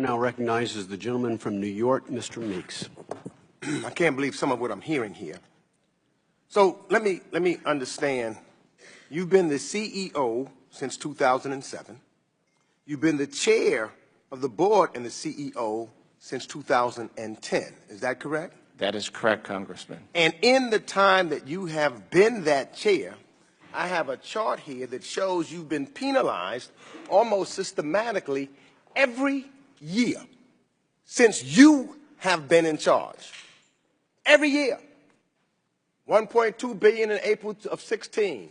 now recognizes the gentleman from New York, Mr. Meeks. I can't believe some of what I'm hearing here. So let me understand. You've been the CEO since 2007. You've been the chair of the board and the CEO since 2010. Is that correct? That is correct, Congressman. And in the time that you have been that chair, I have a chart here that shows you've been penalized almost systematically every year since you have been in charge. Every year. $1.2 billion in April of 16,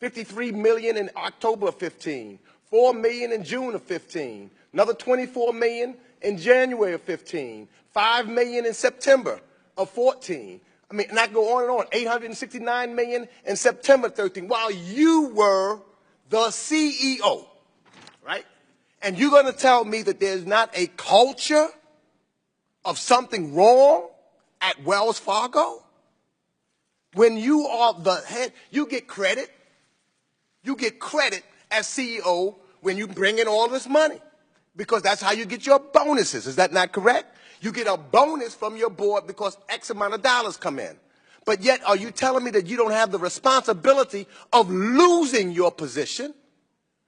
$53 million in October of 15, $4 million in June of 15, another $24 million in January of 15, $5 million in September of 14. I mean, and I go on and on. $869 million in September 13, while you were the CEO, right? And you're going to tell me that there's not a culture of something wrong at Wells Fargo? When you are the head, you get credit. You get credit as CEO when you bring in all this money, because that's how you get your bonuses. Is that not correct? You get a bonus from your board because X amount of dollars come in. But yet, are you telling me that you don't have the responsibility of losing your position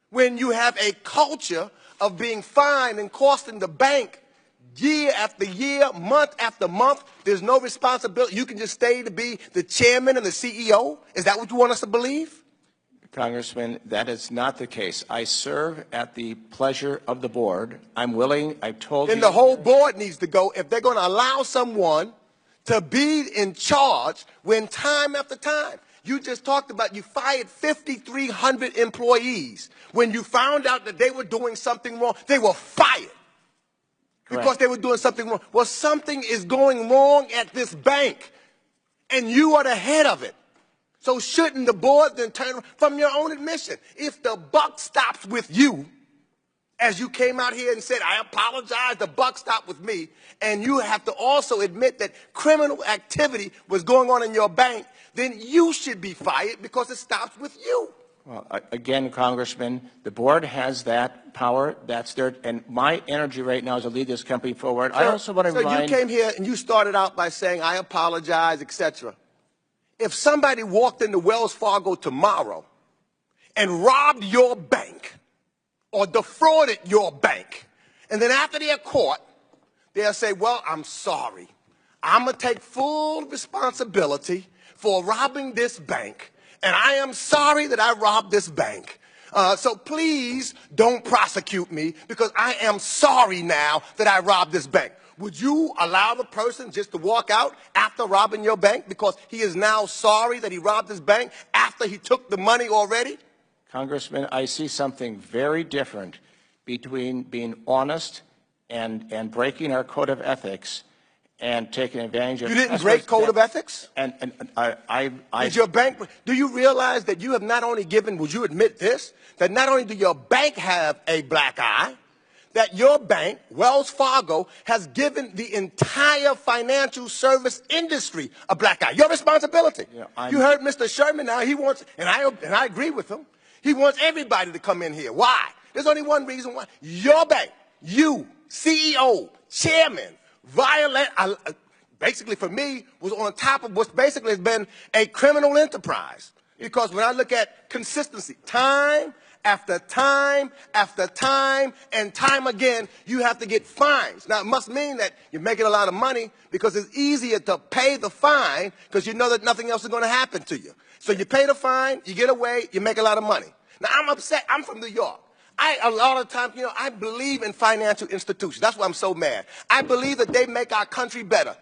when you have a culture of being fined and costing the bank year after year, month after month? There's no responsibility. You can just stay to be the chairman and the CEO? Is that what you want us to believe? Congressman, that is not the case. I serve at the pleasure of the board. I'm willing, I've told you. Then the whole board needs to go if they're going to allow someone to be in charge when time after time. You just talked about you fired 5,300 employees. When you found out that they were doing something wrong, they were fired. Correct. Because they were doing something wrong. Well, something is going wrong at this bank, and you are the head of it. So shouldn't the board then turn from your own admission? If the buck stops with you, as you came out here and said, I apologize, the buck stopped with me, and you have to also admit that criminal activity was going on in your bank, then you should be fired because it stops with you. Well, again, Congressman, the board has that power. That's their, and my energy right now is to lead this company forward. I also want to remind. So you came here and you started out by saying, I apologize, etc. If somebody walked into Wells Fargo tomorrow and robbed your bank or defrauded your bank, and then after they're caught, they'll say, well, I'm sorry. I'm going to take full responsibility for robbing this bank, and I am sorry that I robbed this bank. So please don't prosecute me because I am sorry now that I robbed this bank. Would you allow the person just to walk out after robbing your bank because he is now sorry that he robbed his bank after he took the money already? Congressman, I see something very different between being honest and breaking our code of ethics and taking advantage of. You didn't break code of ethics? Did your bank? Do you realize that you have not only given? Would you admit this? That not only do your bank have a black eye, that your bank, Wells Fargo, has given the entire financial service industry a black eye. Your responsibility. Yeah, you heard Mr. Sherman now. He wants, and I agree with him. He wants everybody to come in here. Why? There's only one reason why. Your bank, you, CEO, chairman, basically for me, was on top of what basically has been a criminal enterprise. Because when I look at consistency, time after time after time and time again, you have to get fines. Now, it must mean that you're making a lot of money because it's easier to pay the fine because you know that nothing else is going to happen to you. So you pay the fine, you get away, you make a lot of money. Now, I'm upset. I'm from New York. A lot of times, I believe in financial institutions. That's why I'm so mad. I believe that they make our country better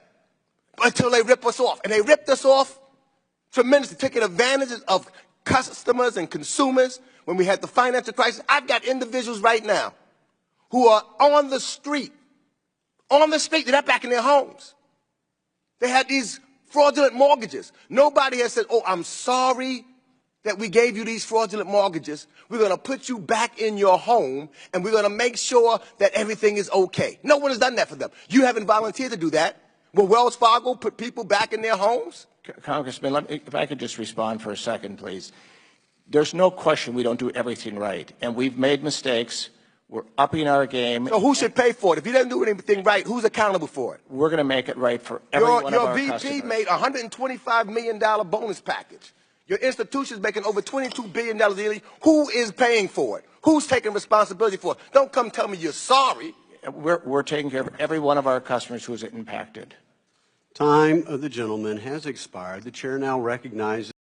until they rip us off. And they ripped us off tremendously, taking advantage of customers and consumers. When we had the financial crisis, I've got individuals right now who are on the street. They're not back in their homes. They had these fraudulent mortgages. Nobody has said, oh, I'm sorry that we gave you these fraudulent mortgages. We're going to put you back in your home, and we're going to make sure that everything is okay. No one has done that for them. You haven't volunteered to do that. Will Wells Fargo put people back in their homes? Congressman, if I could just respond for a second, please. There's no question we don't do everything right, and we've made mistakes. We're upping our game. So who should pay for it? If he doesn't do anything right, who's accountable for it? We're going to make it right for every one of our Your customers. VP made a $125 million bonus package. Your institution's making over $22 billion yearly. Who is paying for it? Who's taking responsibility for it? Don't come tell me you're sorry. We're taking care of every one of our customers who's impacted. Time of the gentleman has expired. The chair now recognizes